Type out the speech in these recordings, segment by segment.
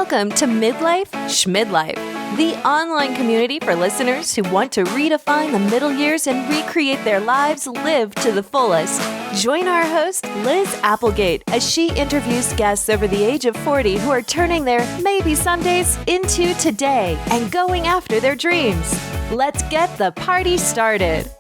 Welcome to Midlife Schmidlife, the online community for listeners who want to redefine the middle years and recreate their lives lived to the fullest. Join our host, Liz Applegate, as she interviews guests over the age of 40 who are turning their maybe somedays into today and going after their dreams. Let's get the party started.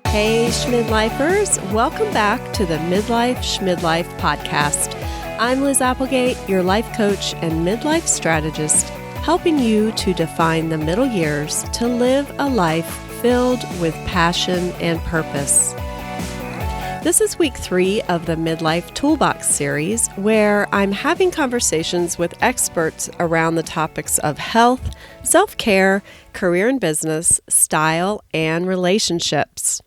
Hey, Schmidlifers. Welcome back to the Midlife Schmidlife podcast. I'm Liz Applegate, your life coach and midlife strategist, helping you to define the middle years to live a life filled with passion and purpose. This is week 3 of the Midlife Toolbox series, where I'm having conversations with experts around the topics of health, self-care, career and business, style, and relationships.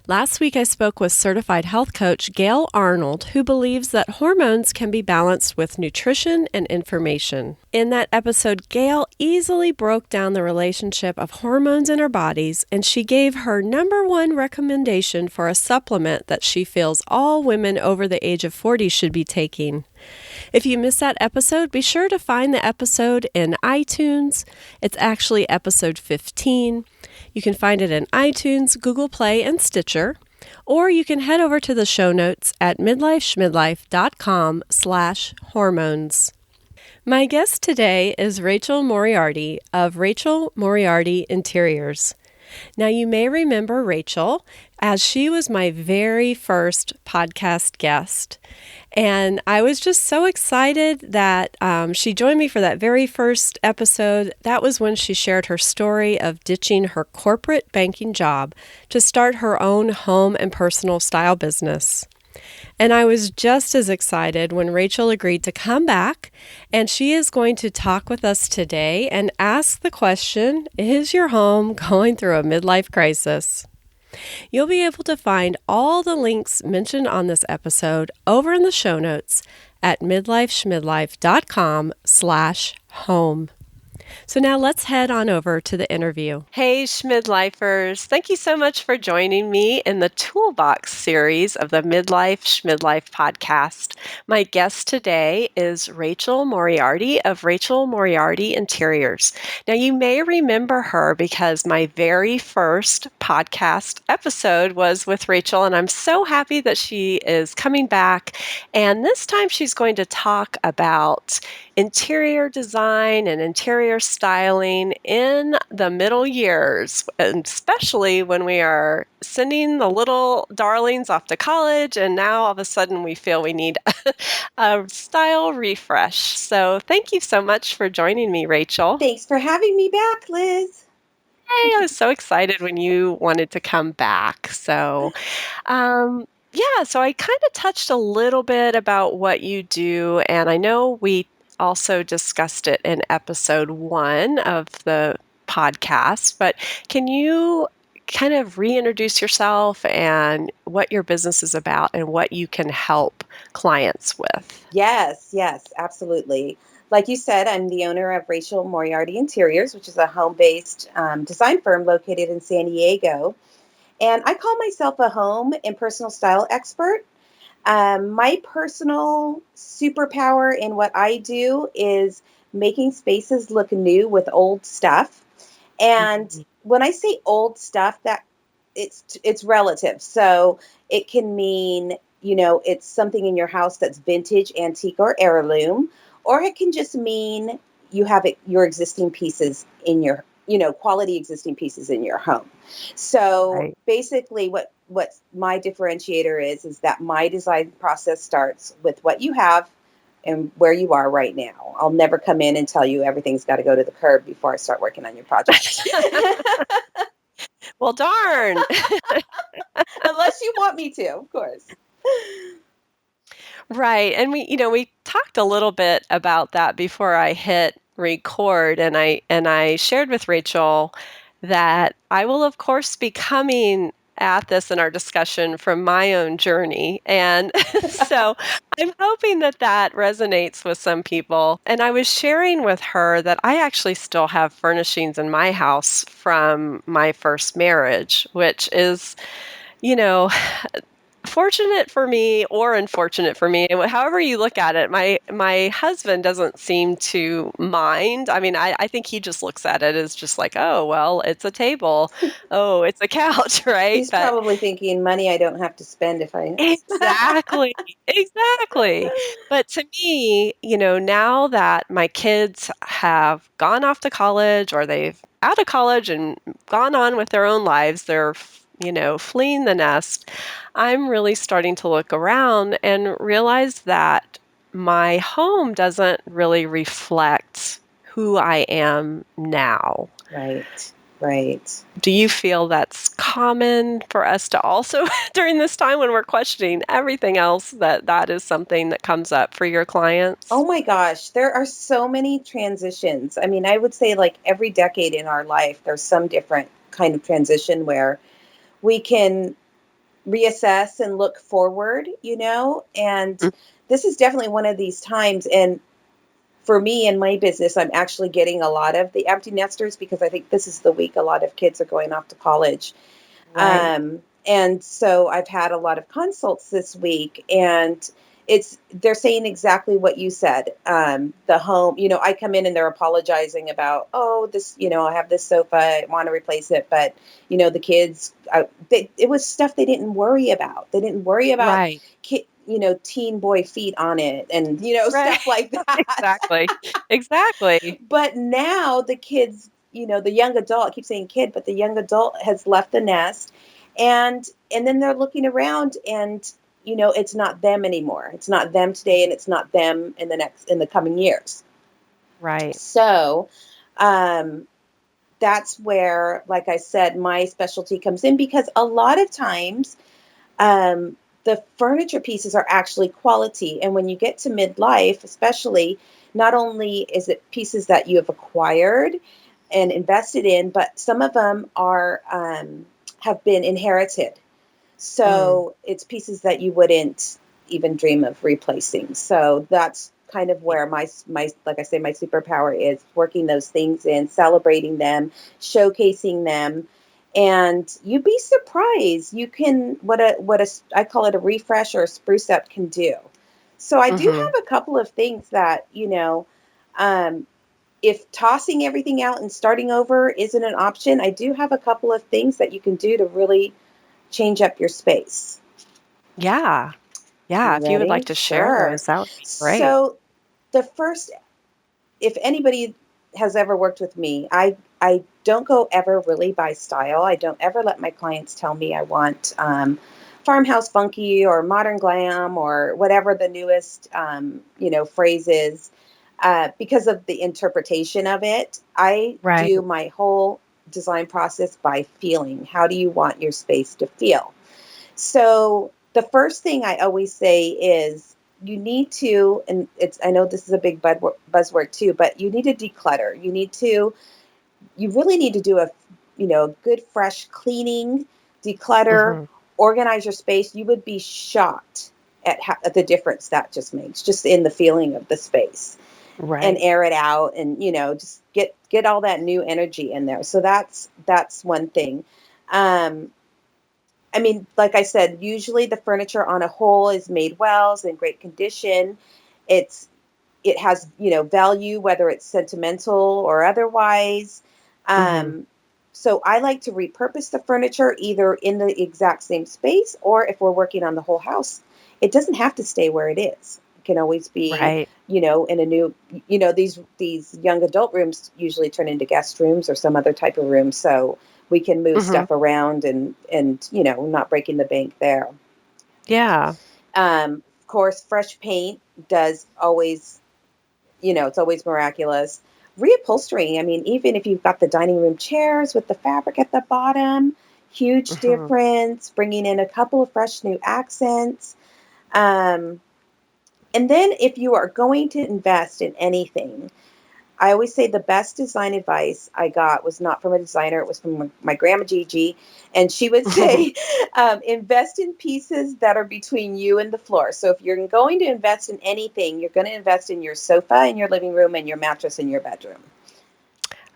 Last week, I spoke with certified health coach Gail Arnold, who believes that hormones can be balanced with nutrition and information. In that episode, Gail easily broke down the relationship of hormones in our bodies, and she gave her number 1 recommendation for a supplement that she feels all women over the age of 40 should be taking. If you missed that episode, be sure to find the episode in iTunes. It's actually episode 15. You can find it in iTunes, Google Play, and Stitcher, or you can head over to the show notes at midlifeschmidlife.com/hormones. My guest today is Rachel Moriarty of Rachel Moriarty Interiors. Now, you may remember Rachel as she was my very first podcast guest. And I was just so excited that she joined me for that very first episode. That was when she shared her story of ditching her corporate banking job to start her own home and personal style business. And I was just as excited when Rachel agreed to come back, and she is going to talk with us today and ask the question, is your home going through a midlife crisis? You'll be able to find all the links mentioned on this episode over in the show notes at midlifeschmidlife.com/home. So now let's head on over to the interview. Hey, Schmidlifers. Thank you so much for joining me in the Toolbox series of the Midlife Schmidlife podcast. My guest today is Rachel Moriarty of Rachel Moriarty Interiors. Now, you may remember her because my very first podcast episode was with Rachel, and I'm so happy that she is coming back. And this time she's going to talk about interior design and interior styling in the middle years, and especially when we are sending the little darlings off to college, and now all of a sudden we feel we need a style refresh. So thank you so much for joining me, Rachel. Thanks for having me back, Liz. Hey, I was so excited when you wanted to come back. So so I kind of touched a little bit about what you do, and I know we also discussed it in episode 1 of the podcast, but can you kind of reintroduce yourself and what your business is about and what you can help clients with? Yes, absolutely. Like you said, I'm the owner of Rachel Moriarty Interiors, which is a home-based design firm located in San Diego. And I call myself a home and personal style expert. My personal superpower in what I do is making spaces look new with old stuff. And when I say old stuff, that it's relative. So it can mean, it's something in your house that's vintage, antique, or heirloom, or it can just mean you have your existing pieces in your, quality existing pieces in your home. So basically what my differentiator is that my design process starts with what you have and where you are right now. I'll never come in and tell you everything's got to go to the curb before I start working on your project. Well, darn. Unless you want me to, of course. Right. And we talked a little bit about that before I hit record, and I shared with Rachel that I will of course be coming at this in our discussion from my own journey. And so I'm hoping that resonates with some people. And I was sharing with her that I actually still have furnishings in my house from my first marriage, which is, fortunate for me or unfortunate for me, however you look at it, my husband doesn't seem to mind. I mean, I think he just looks at it as just like, oh, well, it's a table. Oh, it's a couch, right? He's But probably thinking money I don't have to spend if I. exactly, exactly. But to me, now that my kids have gone off to college or they've out of college and gone on with their own lives, they're, fleeing the nest, I'm really starting to look around and realize that my home doesn't really reflect who I am now. Right, right. Do you feel that's common for us to also during this time when we're questioning everything else, that is something that comes up for your clients? Oh my gosh, there are so many transitions. I mean, I would say like every decade in our life, there's some different kind of transition where we can reassess and look forward, and Mm, this is definitely one of these times. And for me in my business, I'm actually getting a lot of the empty nesters because I think this is the week a lot of kids are going off to college. right. And so I've had a lot of consults this week, and they're saying exactly what you said. The home, I come in and they're apologizing about, oh, this, I have this sofa, I want to replace it, but the kids, it was stuff they didn't worry about. They didn't worry about, Right. teen boy feet on it, and Right. stuff like that. Exactly. Exactly. But now the kids, the young adult, I keep saying kid, but the young adult has left the nest, and then they're looking around, and it's not them anymore. It's not them today, and it's not them in the coming years. Right. So, um that's where, like I said, my specialty comes in, because a lot of times the furniture pieces are actually quality. And when you get to midlife, especially, not only is it pieces that you have acquired and invested in, but some of them are have been inherited. Mm. So it's pieces that you wouldn't even dream of replacing. So that's kind of Yeah. where my like I say, my superpower is working those things in, celebrating them, showcasing them. And you'd be surprised. You can what a I call it a refresh or a spruce up can do. So I do Mhm. have a couple of things that, um, if tossing everything out and starting over isn't an option, I do have a couple of things that you can do to really change up your space. Yeah. Yeah, You if you would like ready? to share Sure. those, that would be great. So the first, if anybody has ever worked with me, I don't go ever really by style. I don't ever let my clients tell me I want farmhouse funky or modern glam or whatever the newest phrase is, because of the interpretation of it. I Right. do my whole design process by feeling. How do you want your space to feel? So the first thing I always say is you need to, and I know this is a big buzzword too, but you need to declutter. You really need to do a good fresh cleaning, declutter, Mhm. organize your space. You would be shocked at the difference that just makes, just in the feeling of the space, and Right. air it out, and just get all that new energy in there. So that's one thing. Um, I mean, like I said, usually the furniture on a whole is made well, is in great condition. It's it has value, whether it's sentimental or otherwise. Mhm. Um, so I like to repurpose the furniture either in the exact same space, or if we're working on the whole house, it doesn't have to stay where it is. It can always be, Right. in a new, these young adult rooms usually turn into guest rooms or some other type of room. So we can move Mhm. stuff around, and not breaking the bank there. Yeah. Of course, fresh paint does always, it's always miraculous. Reupholstering, I mean, even if you've got the dining room chairs with the fabric at the bottom, huge Mhm. difference, bringing in a couple of fresh new accents. Um, and then if you are going to invest in anything, I always say the best design advice I got was not from a designer. It was from my grandma Gigi. And she would say, invest in pieces that are between you and the floor. So if you're going to invest in anything, you're going to invest in your sofa in your living room and your mattress in your bedroom.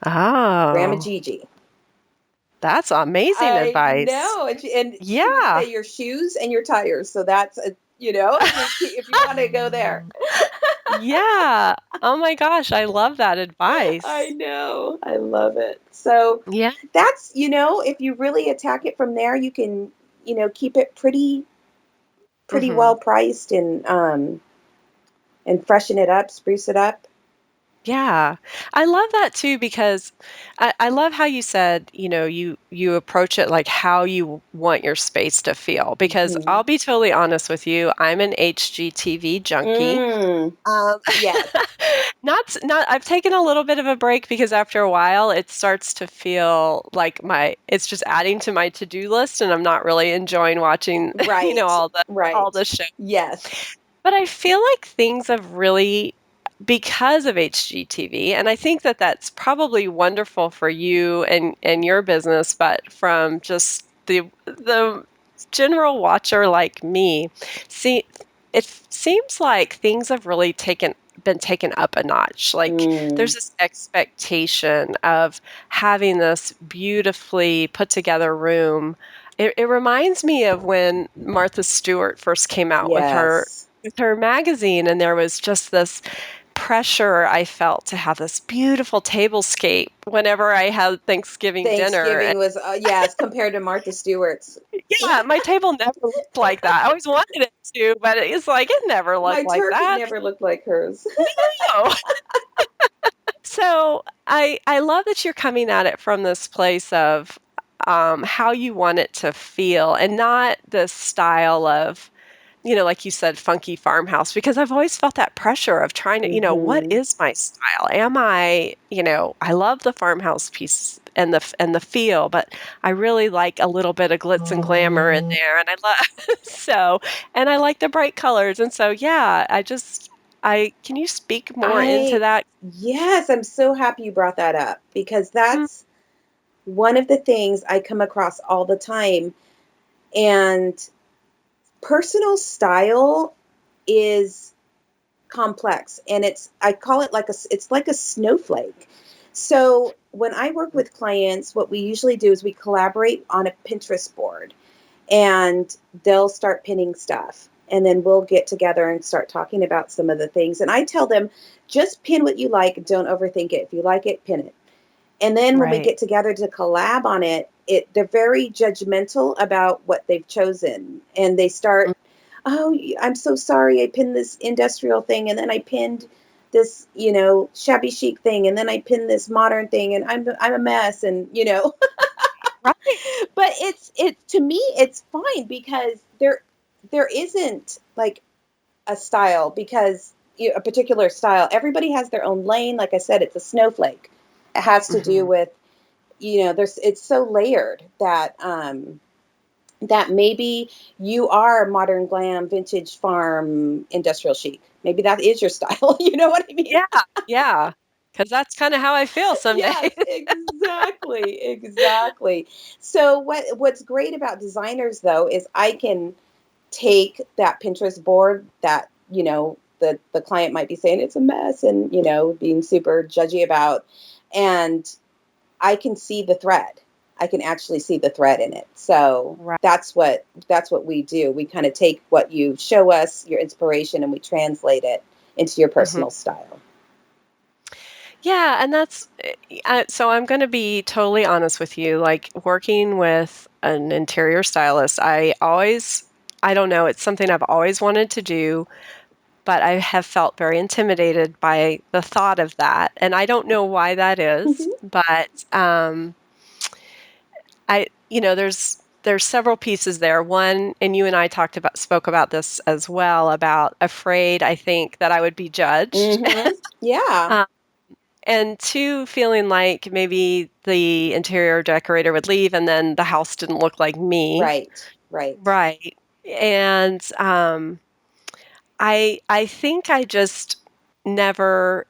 Grandma Oh. Gigi. That's amazing I advice. know. And she would Yeah. say your shoes and your tires. So that's, if you want to go there. Yeah. Oh my gosh, I love that I advice. know. I love it. So Yeah. that's, if you really attack it from there, you can, keep it pretty Mhm. well priced and freshen it up, spruce it up. Yeah. I love that too because I love how you said, you approach it like how you want your space to feel. Because Hmm. I'll be totally honest with you, I'm an HGTV junkie. Mm, Um, yes. not I've taken a little bit of a break because after a while it starts to feel like it's just adding to my to-do list and I'm not really enjoying watching, Right. all Right. the shows. Yes. But I feel like things have really because of HGTV, and I think that that's probably wonderful for you and your business, but from just the general watcher like me, see, it seems like things have really been taken up a notch. Like Mm, there's this expectation of having this beautifully put together room. It reminds me of when Martha Stewart first came out yes. with her magazine, and there was just this pressure I felt to have this beautiful tablescape whenever I had Thanksgiving dinner. And Thanksgiving was, yes, compared to Martha Stewart's. yeah, my table never looked like that. I always wanted it to, but it's like it never My looked like turkey that. never looked like hers. No. So I love that you're coming at it from this place of how you want it to feel and not this style of like you said, funky farmhouse, because I've always felt that pressure of trying to, what Hmm. is my style? Am I, I love the farmhouse piece and the feel, but I really like a little bit of glitz and glamour in there, and I love and I like the bright colors, and so yeah, I can you speak more into I, that? yes, I'm so happy you brought that up because Mm, that's one of the things I come across all the time. And personal style is complex, and I call it it's like a snowflake. So when I work with clients, what we usually do is we collaborate on a Pinterest board, and they'll start pinning stuff, and then we'll get together and start talking about some of the things, and I tell them, just pin what you like, don't overthink it. If you like it, pin it. And then when we right. get together to collab on it, they're very judgmental about what they've chosen, and they Mm, start, oh, I'm so sorry, I pinned this industrial thing, and then I pinned this, shabby chic thing, and then I pinned this modern thing, and I'm a mess, and right. but it to me it's fine because there isn't like a style, because a particular style, everybody has their own lane. Like I said, it's a snowflake. It has to do Mhm. with, there's it's so layered that maybe you are modern glam, vintage farm, industrial chic. Maybe that is your style. You know what I mean? Yeah, yeah, because that's kinda how I feel some days. Yes, exactly, exactly. So what's great about designers though is I can take that Pinterest board that, the client might be saying it's a mess and, being super judgy about, and I can see the thread. I can actually see the thread in it. So Right. that's what we do. We kind of take what you show us, your inspiration, and we translate it into your Mhm. personal style. Yeah, and so I'm gonna be totally honest with you, like, working with an interior stylist, I don't know, it's something I've always wanted to do, but I have felt very intimidated by the thought of that, and I don't know why that is, Hmm. but, there's several pieces there. One, and you and I spoke about this as well, about afraid, I think, that I would be judged. Hmm. Yeah. And 2, feeling like maybe the interior decorator would leave and then the house didn't look like me. Right. Right. Right. And, I think I just never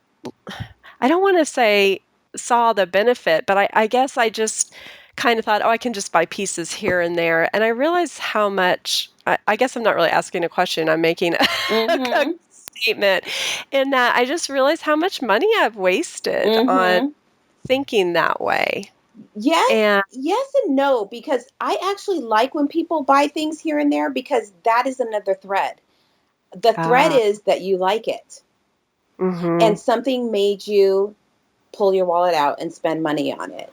I don't wanna say saw the benefit, but I guess I just kinda thought, "Oh, I can just buy pieces here and there," and I realized how much I guess I'm not really asking a question, I'm making a Hmm. statement in that I just realized how much money I've wasted on Hmm. thinking that way. Yes, And yes and no, because I actually like when people buy things here and there because that is another thread. The thread uh, is that you like it mm-hmm, and something made you pull your wallet out and spend money on it.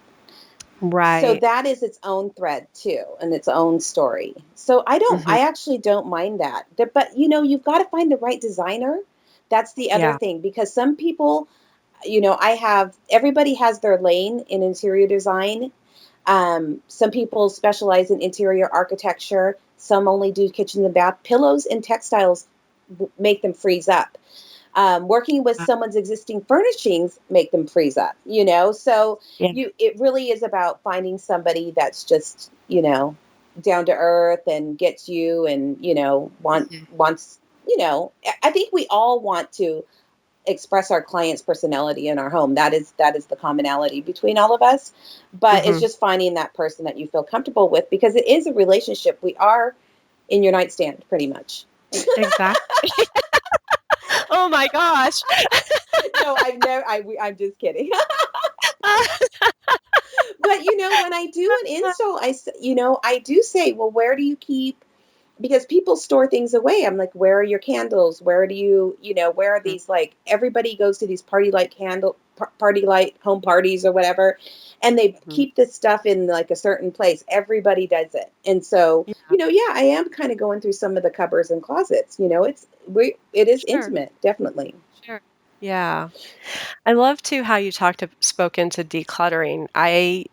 So right. that is its own thread too and its own story. So Mm-hmm, I actually don't mind that. But you've got to find the right designer. That's the other yeah. thing because some people, everybody has their lane in interior design. Some people specialize in interior architecture. Some only do kitchens and bath. Pillows and textiles make them freeze up. Working with someone's existing furnishings make them freeze up. So Yeah. it really is about finding somebody that's just down to earth and gets you and Mhm. wants. I think we all want to express our client's personality in our home. That is the commonality between all of us. But it's Mm-hmm. just finding that person that you feel comfortable with because it is a relationship. We are in your nightstand pretty much. Exactly. Oh my gosh. No, I've never. I'm just kidding. But when I do an install, I do say, well, where do you keep? Because people store things away. I'm like, where are your candles? Where do where are these? Like everybody goes to these party light home parties or whatever, and they Mhm. keep this stuff in like a certain place. Everybody does it, and so Yeah, yeah, I am kind of going through some of the cupboards and closets. It is sure, intimate, definitely. sure. Yeah. I love too how you spoke into decluttering. I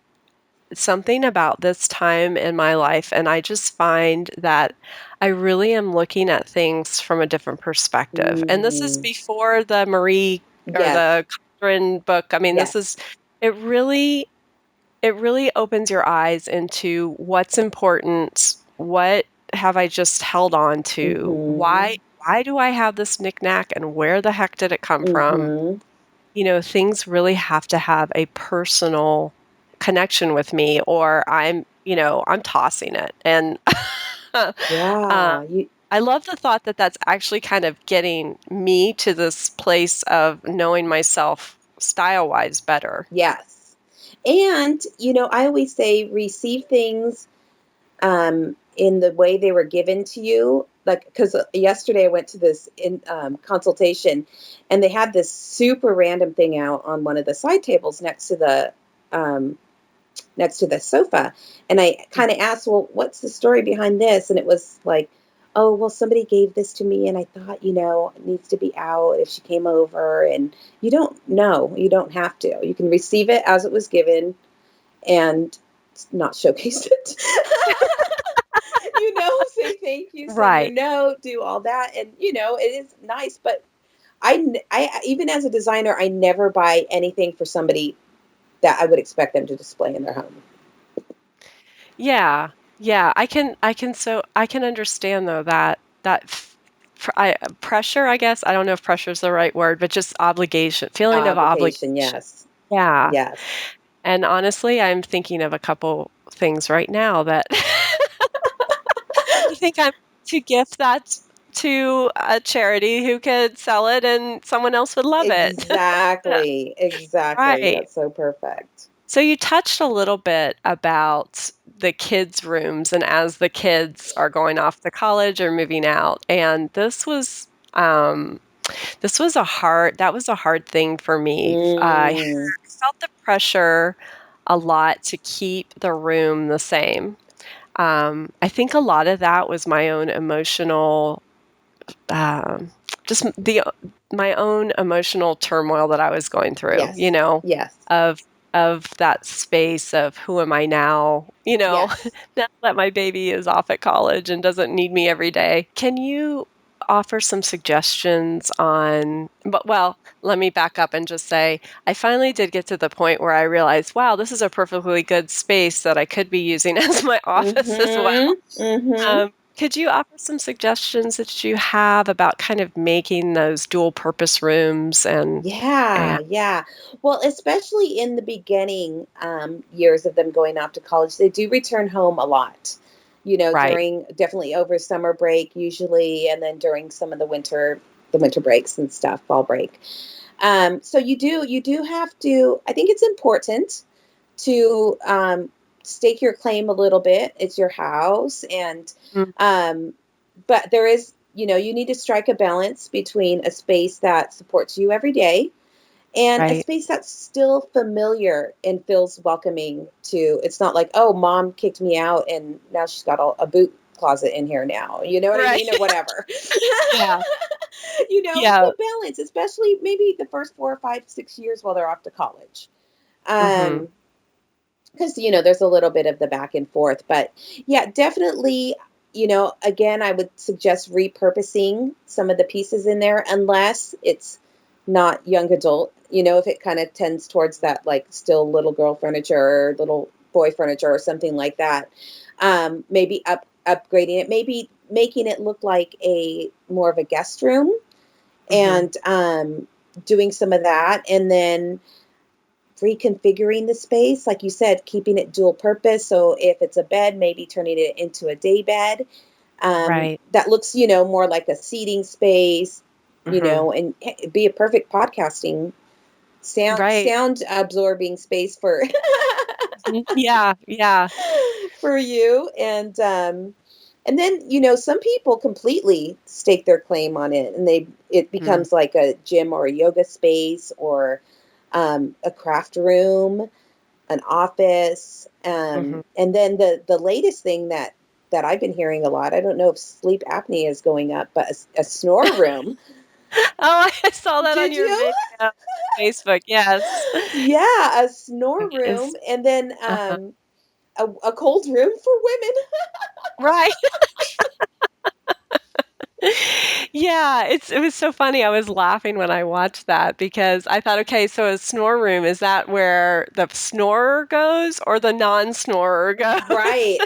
something about this time in my life, and I just find that I really am looking at things from a different perspective. And this is Mm, before the Marie or yes, the Catherine book. I mean, this is yes. it really it really opens your eyes into what's important, what have I just held on to, Mm-hmm. why do I have this knickknack and where the heck did it come from? Mm-hmm. Things really have to have a personal connection with me or I'm tossing it. And uh, Yeah. I love the thought that that's actually kind of getting me to this place of knowing myself style-wise better. Yes. And, I always say receive things in the way they were given to you. Like, because yesterday I went to this consultation and they had this super random thing out on one of the side tables um, next to the sofa. And I kind of asked, well, what's the story behind this? And it was like, oh, well, somebody gave this to me and I thought, it needs to be out if she came over. And you don't know, you don't have to. You can receive it as it was given and not showcase it. Say thank you, send your Right. note, do all that. And, it is nice. But I, even as a designer, I never buy anything for somebody that I would expect them to display in their home. Yeah. Yeah, I can understand though that pressure, I guess. I don't know if pressure is the right word, but just obligation, feeling of Obligation, obligation. yes. Yeah. Yes. And honestly, I'm thinking of a couple things right now that I think I'm to gift that to a charity who could sell it and someone else would love it. Exactly. Exactly. Right. That's so perfect. So you touched a little bit about the kids' rooms and as the kids are going off to college or moving out, and this was a hard thing for me. I Mm, felt the pressure a lot to keep the room the same. I think a lot of that was my own emotional, um, just my own emotional turmoil that I was going through, yes. Yes. of that space of who am I now, Yes. now that my baby is off at college and doesn't need me every day. Can you offer some suggestions on but well, let me back up and just say I finally did get to the point where I realized, wow, this is a perfectly good space that I could be using as my office as well. Mm-hmm. Mm-hmm. Could you offer some suggestions that you have about kind of making those dual purpose rooms Yeah, and yeah. Well, especially in the beginning years of them going off to college, they do return home a lot. right. During definitely over summer break usually, and then during some of the winter breaks and stuff, fall break. So you do have to. I think it's important to stake your claim a little bit. It's your house. And, but there is, you need to strike a balance between a space that supports you every day and a space that's still familiar and feels welcoming to. It's not like, oh, mom kicked me out and now she's got a boot closet in here now. You know what I mean? Or whatever. Yeah. So balance, especially maybe the first 4 or 5, 6 years while they're off to college. Because, there's a little bit of the back and forth. But yeah, definitely, again, I would suggest repurposing some of the pieces in there unless it's not young adult, if it kind of tends towards that, like still little girl furniture or little boy furniture or something like that. Maybe upgrading it, maybe making it look like more of a guest room and doing some of that. And then reconfiguring the space, like you said, keeping it dual purpose. So if it's a bed, maybe turning it into a day bed that looks, more like a seating space, and be a perfect podcasting sound absorbing space for for you. And then, some people completely stake their claim on it, and it becomes like a gym or a yoga space or a craft room, an office. And then the latest thing that I've been hearing a lot, I don't know if sleep apnea is going up, but a snore room. Oh, I saw that on your you? video, Facebook. Yes. Yeah, a snore room, and then a cold room for women. Right. Yeah, it was so funny. I was laughing when I watched that because I thought, okay, so a snore room, is that where the snorer goes or the non-snorer goes? Right.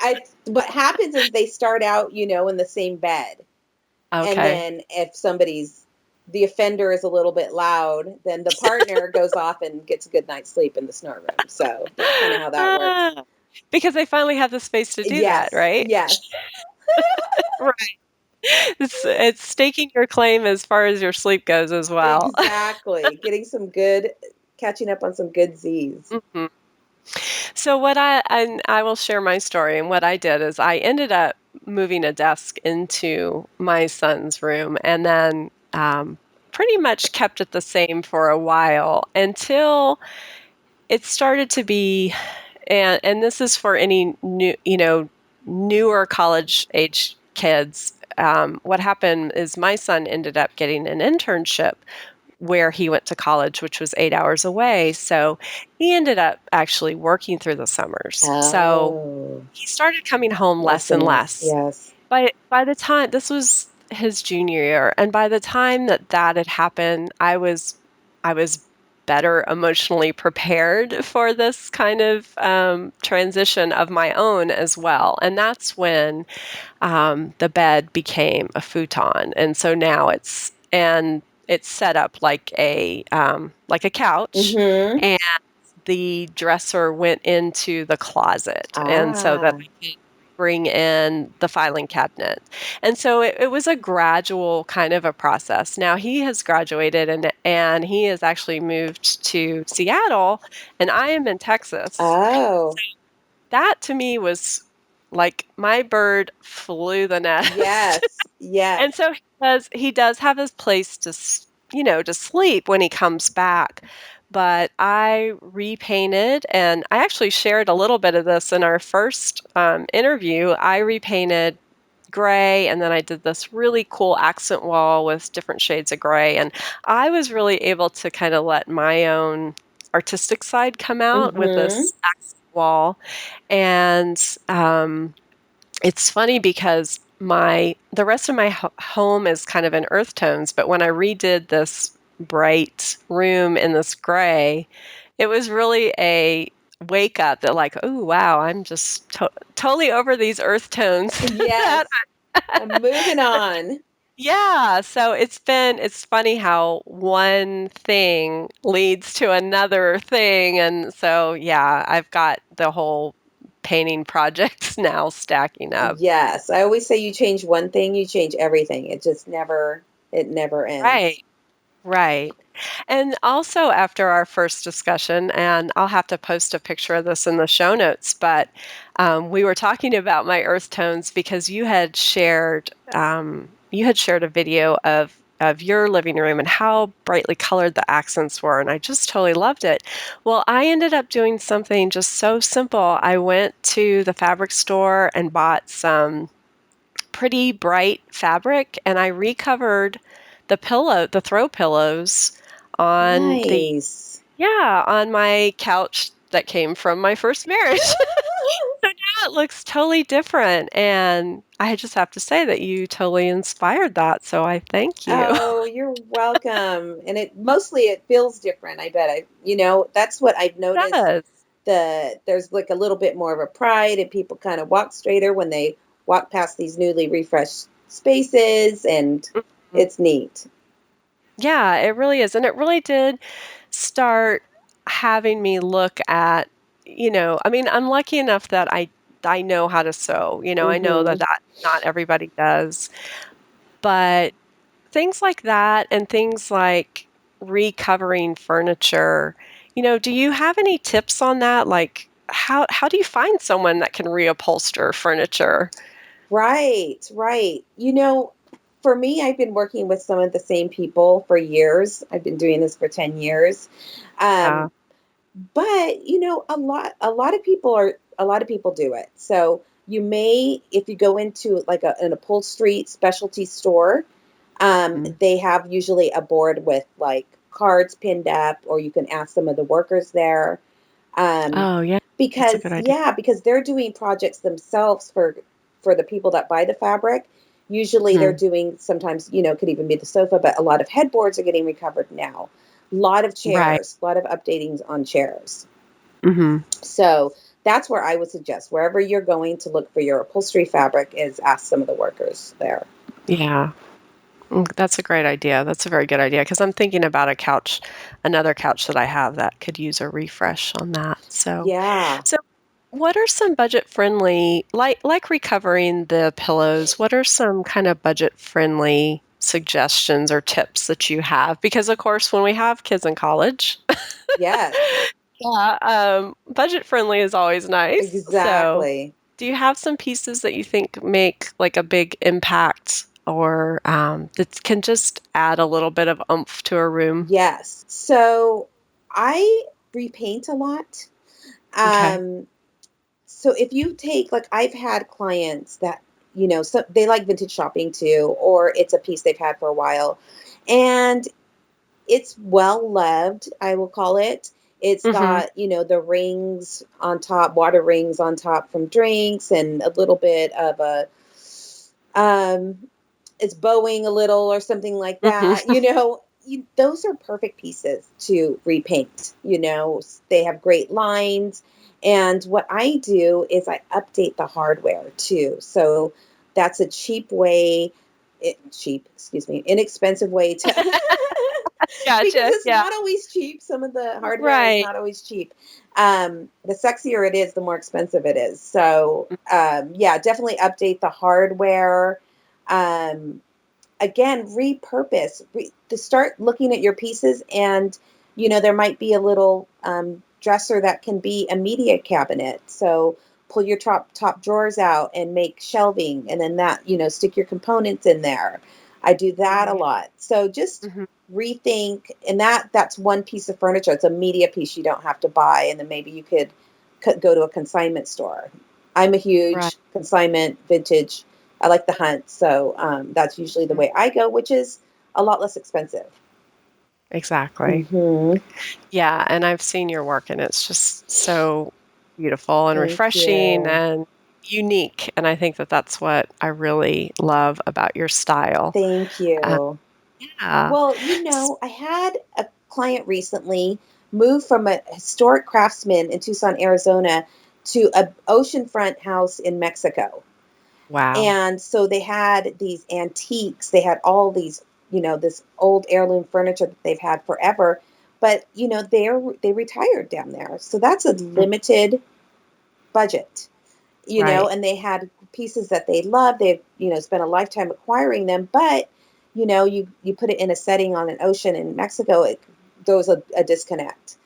What happens is they start out, in the same bed. And Okay. then if the offender is a little bit loud, then the partner goes off and gets a good night's sleep in the snore room. So that's kind of how that works. Because they finally have the space to do that, Yes. right? Yes. Right. It's staking your claim as far as your sleep goes as well. Exactly. Catching up on some good Z's. Mhm. So and I will share my story. And what I did is I ended up moving a desk into my son's room and then pretty much kept it the same for a while until it started to be, and this is for any newer college age kids. What happened is my son ended up getting an internship where he went to college, which was 8 hours away. So he ended up actually working through the summers. So Oh. he started coming home less and less. Yes. By the time this was his junior year, and by the time that had happened, I was better emotionally prepared for this kind of transition of my own as well. And that's when the bed became a futon, and so now it's set up like a couch, and the dresser went into the closet, and so that Ah. I could bring in the filing cabinet. And so it was a gradual kind of a process. Now he has graduated and he has actually moved to Seattle, and I am in Texas. Oh. That to me was like my bird flew the nest. Yes. Yes. And so he does have his place to sleep when he comes back. But I repainted, and I actually shared a little bit of this in our first interview. I repainted gray, and then I did this really cool accent wall with different shades of gray. And I was really able to kind of let my own artistic side come out with this accent wall. And it's funny because the rest of my home is kind of in earth tones, but when I redid this bright room in this gray, it was really a wake up that like, oh wow, I'm just totally over these earth tones. Yes. I'm moving on. Yeah, so it's funny how one thing leads to another thing, and so yeah, I've got the whole painting projects now stacking up. Yes. I always say you change one thing, you change everything. It never ends. Right. Right. And also after our first discussion, and I'll have to post a picture of this in the show notes, but we were talking about my earth tones because you had shared a video of your living room and how brightly colored the accents were, and I just totally loved it. Well, I ended up doing something just so simple. I went to the fabric store and bought some pretty bright fabric, and I recovered the throw pillows on Nice. on my couch that came from my first marriage. So now it looks totally different, and I just have to say that you totally inspired that, so I thank you. Oh, you're welcome. And it feels different. I bet that's what I've It noticed. does. There's like a little bit more of a pride, and people kind of walk straighter when they walk past these newly refreshed spaces, and Mhm. it's neat. Yeah, it really is, and it really did start having me look at, I mean, I'm lucky enough that I know how to sew. I know Hmm. that not everybody does, but things like that and things like recovering furniture, do you have any tips on that? Like how do you find someone that can reupholster furniture? Right, right. For me, I've been working with some of the same people for years. I've been doing this for 10 years. Yeah. Um, but a lot of people do it. So you may, if you go into like an upholstery specialty store, Mm. they have usually a board with like cards pinned up, or you can ask some of the workers there. Um, Oh, yeah. That's a good because idea. yeah, because they're doing projects themselves for the people that buy the fabric. Usually they're Mhm. doing, sometimes, could even be the sofa, but a lot of headboards are getting recovered now. A lot of Right. chairs, a lot of updatings on chairs. Mhm. So that's where I would suggest, wherever you're going to look for your upholstery fabric, is ask some of the workers there. Yeah. That's a great idea. That's a very good idea because I'm thinking about another couch that I have that could use a refresh on that. Yeah. So what are some budget-friendly, like recovering the pillows, what are some kind of budget-friendly suggestions or tips that you have? Because, of course, when we have kids in college, Yes. yeah, budget-friendly is always nice. So, Exactly. do you have some pieces that you think make, like, a big impact or, that can just add a little bit of oomph to a room? Yes. So I repaint a lot. Okay. Um, so if you take, like, I've had clients that, so they like vintage shopping too, or it's a piece they've had for a while, and it's well loved, I will call it. It's Mhm. got, the rings on top, water rings on top from drinks, and a little bit of um, it's bowing a little or something like Mhm. that. Those are perfect pieces to repaint. They have great lines. And what I do is I update the hardware too. So that's a inexpensive way to, because Gotcha. it's Yeah. not always cheap. Some of the hardware is Right. not always cheap. The sexier it is, the more expensive it is. So, yeah, definitely update the hardware. Um, Again, repurpose, to start looking at your pieces, and there might be a little dresser that can be a media cabinet. So pull your top drawers out and make shelving, and then that, stick your components in there. I do that Oh, a yeah. lot. So just Mhm. rethink, and that's one piece of furniture. It's a media piece you don't have to buy, and then maybe you could go to a consignment store. I'm a Right. huge consignment vintage. I like the hunt, so that's usually the Mhm. way I go, which is a lot less expensive. Exactly. Hmm. Yeah, and I've seen your work, and it's just so beautiful and Thank refreshing you. and unique, and I think that that's what I really love about your style. Thank Uh, you. yeah. Well, S I had a client recently move from a historic craftsman in Tucson, Arizona, to a oceanfront house in Mexico. Wow. And so they had these antiques. They had all these, this old heirloom furniture that they've had forever. But, they retired down there. So that's a Mm, limited budget, right. and they had pieces that they loved. They, spent a lifetime acquiring them. But, you put it in a setting on an ocean in Mexico, there was a disconnect.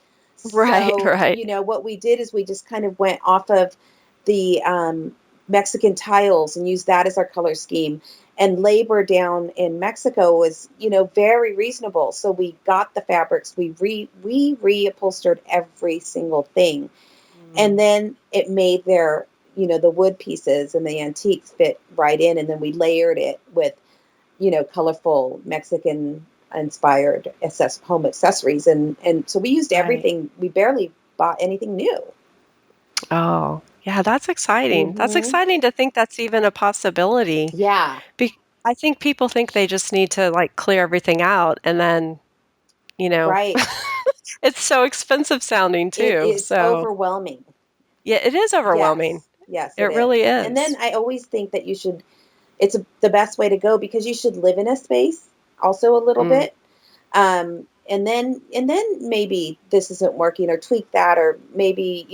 Right, So, right. what we did is we just kind of went off of the Mexican tiles and used that as our color scheme. And labor down in Mexico was, very reasonable. So we got the fabrics, we reupholstered every single thing. And then it made the wood pieces and the antiques fit right in. And then we layered it with, colorful Mexican inspired home accessories. And so we used Right. everything. We barely bought anything new. Oh, yeah, that's exciting. That's Hmm. exciting to think that's even a possibility. Yeah, I think people think they just need to like clear everything out and then, you know, right. it's so expensive sounding It too. is So, overwhelming. yeah, it is overwhelming. Yes. Yes, it It is. really And then is. I always think that the best way to go, because you should live in a space also a little Mm, bit. And then maybe this isn't working, or tweak that, or maybe,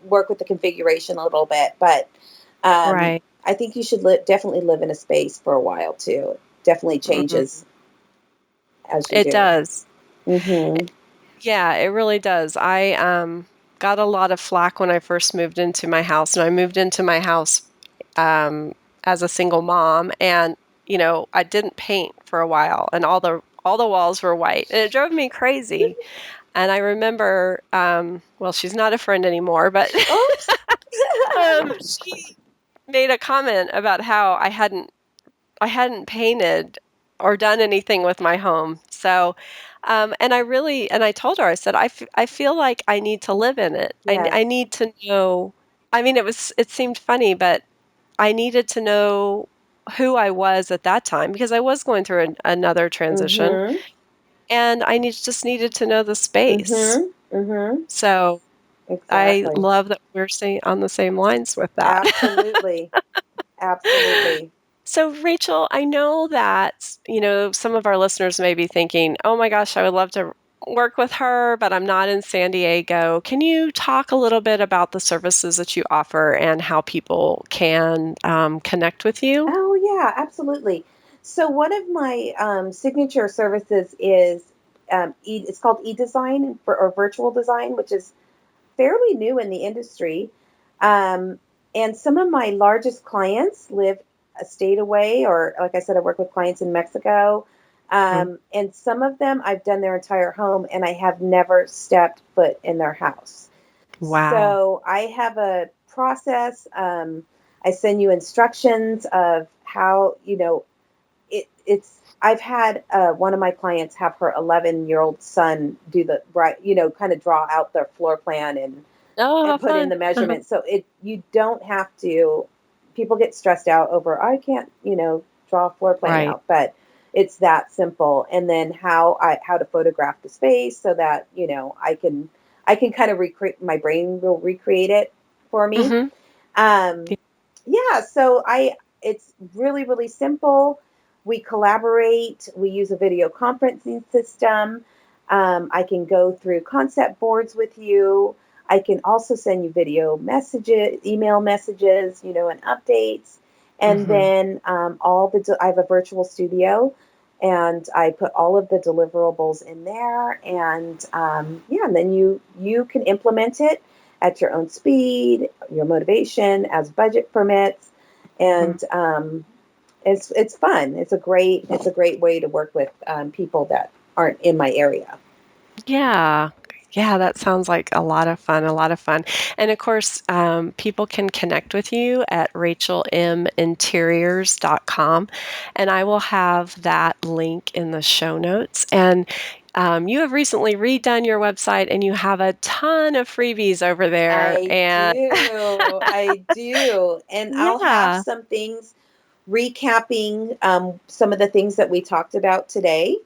work with the configuration a little bit. But right. I think you should definitely live in a space for a while too. It definitely Mhm. changes as you It do. does. Mm-hmm. Yeah, it really does. I got a lot of flack when I first moved into my house, and I moved into my house um, as a single mom, and I didn't paint for a while, and all the walls were white, and it drove me crazy. And I remember, well, she's not a friend anymore, but Oops. she made a comment about how I hadn't painted or done anything with my home. So, and I told her, I said, I feel like I need to live in it. I Yes. need to know. I mean, it seemed funny, but I needed to know who I was at that time because I was going through another transition, Mm-hmm. and just needed to know the space. Mm-hmm. Mm-hmm. So I Exactly. love that we're on the same lines with that. Absolutely. Absolutely. So, Rachel, I know that, some of our listeners may be thinking, oh my gosh, I would love to work with her, but I'm not in San Diego. Can you talk a little bit about the services that you offer and how people can connect with you? Oh, yeah, absolutely. So one of my signature services is it's called e-design or virtual design, which is fairly new in the industry. Um, and some of my largest clients live a state away, or like I said, I work with clients in Mexico. Mhm. And some of them I've done their entire home, and I have never stepped foot in their house. Wow. So I have a process. I send you instructions of how, it's, I've had one of my clients have her 11-year-old son do the right, kind of draw out their floor plan Oh, how and put in fun. the measurements. So you don't have to, people get stressed out over, I can't, draw a floor plan Right. out, but it's that simple. And then how to photograph the space so that, I can kind of recreate, my brain will recreate it for me. Hmm. Um, yeah, so it's really, really simple. We collaborate. We use a video conferencing system. I can go through concept boards with you. I can also send you video messages, email messages, and updates. And Hmm. then I have a virtual studio, and I put all of the deliverables in there. And yeah, and then you can implement it at your own speed, your motivation, as budget permits, and it's fun. It's a great way to work with people that aren't in my area. Yeah. Yeah, that sounds like a lot of fun, a lot of fun. And of course, people can connect with you at rachelminteriors.com. And I will have that link in the show notes. And you have recently redone your website and you have a ton of freebies over there. I And do, I do, and I'll have yeah, some things recapping some of the things that we talked about today.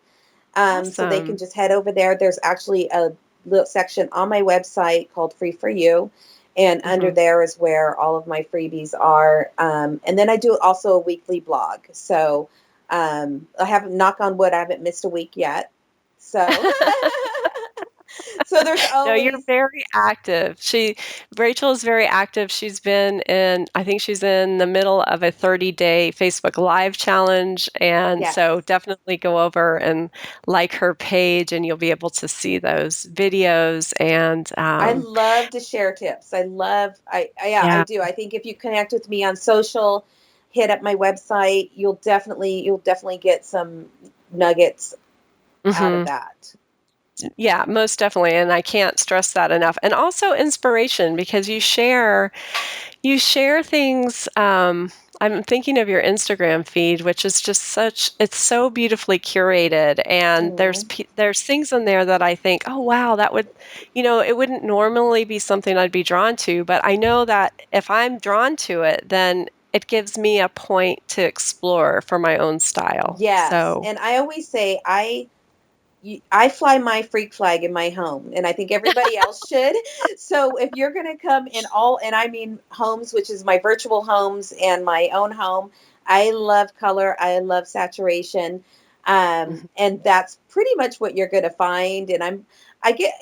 So they can awesome. just head over there. There's actually a little section on my website called Free for You. And under Hmm. there is where all of my freebies are. And then I do also a weekly blog. So I haven't, knock on wood, I haven't missed a week yet. So, So there's No, you're always, very active. Rachel is very active. I think she's in the middle of a 30-day Facebook Live challenge. And yes. so definitely go over and like her page, and you'll be able to see those videos. And I love to share tips. Yeah, I yeah. do. I think if you connect with me on social, hit up my website, you'll definitely get some nuggets out of Mhm. that. Yeah, most definitely. And I can't stress that enough. And also inspiration, because you share things. I'm thinking of your Instagram feed, which is just it's so beautifully curated. And Mm. there's things in there that I think, oh, wow, it wouldn't normally be something I'd be drawn to. But I know that if I'm drawn to it, then it gives me a point to explore for my own style. Yes. So, And I always say I fly my freak flag in my home, and I think everybody else should. So if you're going to come and I mean homes, which is my virtual homes and my own home, I love color. I love saturation. mhm. And that's pretty much what you're going to find. And I get,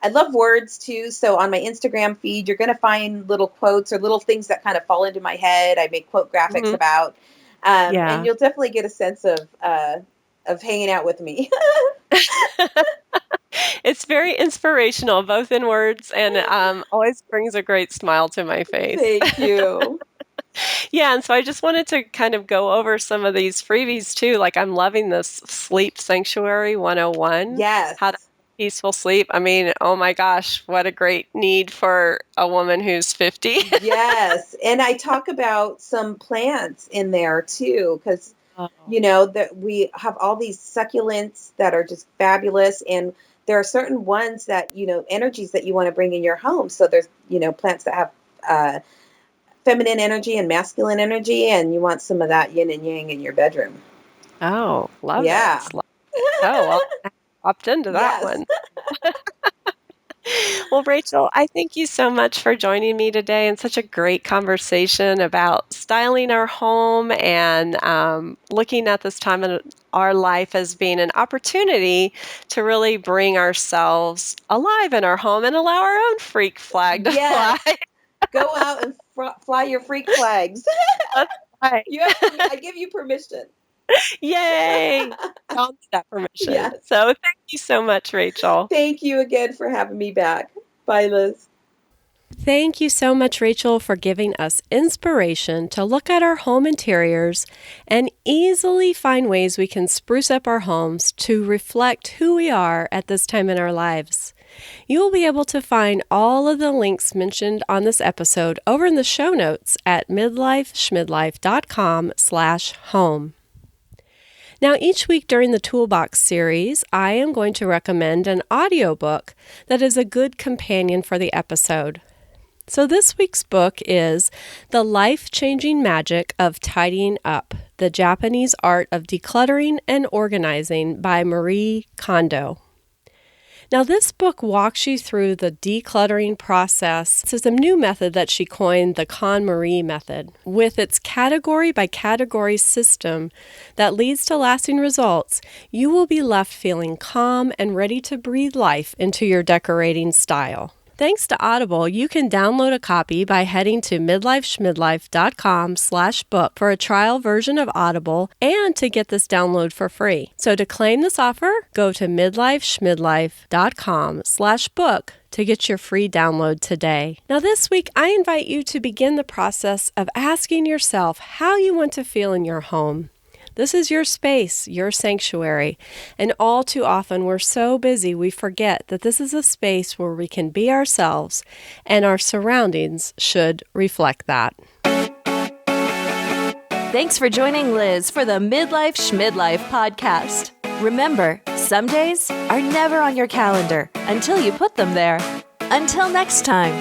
I love words too. So on my Instagram feed, you're going to find little quotes or little things that kind of fall into my head. I make quote graphics Mhm. about, and Yeah. you'll definitely get a sense of hanging out with me. It's very inspirational, both in words, and always brings a great smile to my face. Thank you. Yeah, and so I just wanted to kind of go over some of these freebies too. Like, I'm loving this Sleep Sanctuary 101, how to Yes. have peaceful sleep. I mean, oh my gosh, what a great need for a woman who's 50. Yes. And I talk about some plants in there too, because Oh. that we have all these succulents that are just fabulous, and there are certain ones that energies that you want to bring in your home. So there's plants that have feminine energy and masculine energy, and you want some of that yin and yang in your bedroom. Oh, love it. Yeah. Love it. Oh, well, I opt into that Yes. one. Well, Rachel, I thank you so much for joining me today, and such a great conversation about styling our home and looking at this time in our life as being an opportunity to really bring ourselves alive in our home and allow our own freak flag to fly. Yes. Go out and fly your freak flags. That's right. I give you permission. Yay! Bounce that permission. Yes. So thank you so much, Rachel. Thank you again for having me back. Bye, Liz. Thank you so much, Rachel, for giving us inspiration to look at our home interiors and easily find ways we can spruce up our homes to reflect who we are at this time in our lives. You will be able to find all of the links mentioned on this episode over in the show notes at midlifeschmidlife.com/home. Now, each week during the Toolbox series, I am going to recommend an audiobook that is a good companion for the episode. So this week's book is The Life-Changing Magic of Tidying Up, The Japanese Art of Decluttering and Organizing by Marie Kondo. Now, this book walks you through the decluttering process. This is a new method that she coined, the KonMari method, with its category-by-category system that leads to lasting results. You will be left feeling calm and ready to breathe life into your decorating style. Thanks to Audible, you can download a copy by heading to midlifeschmidlife.com/book for a trial version of Audible and to get this download for free. So to claim this offer, go to midlifeschmidlife.com/book to get your free download today. Now this week, I invite you to begin the process of asking yourself how you want to feel in your home. This is your space, your sanctuary, and all too often we're so busy we forget that this is a space where we can be ourselves, and our surroundings should reflect that. Thanks for joining Liz for the Midlife Schmidlife podcast. Remember, some days are never on your calendar until you put them there. Until next time.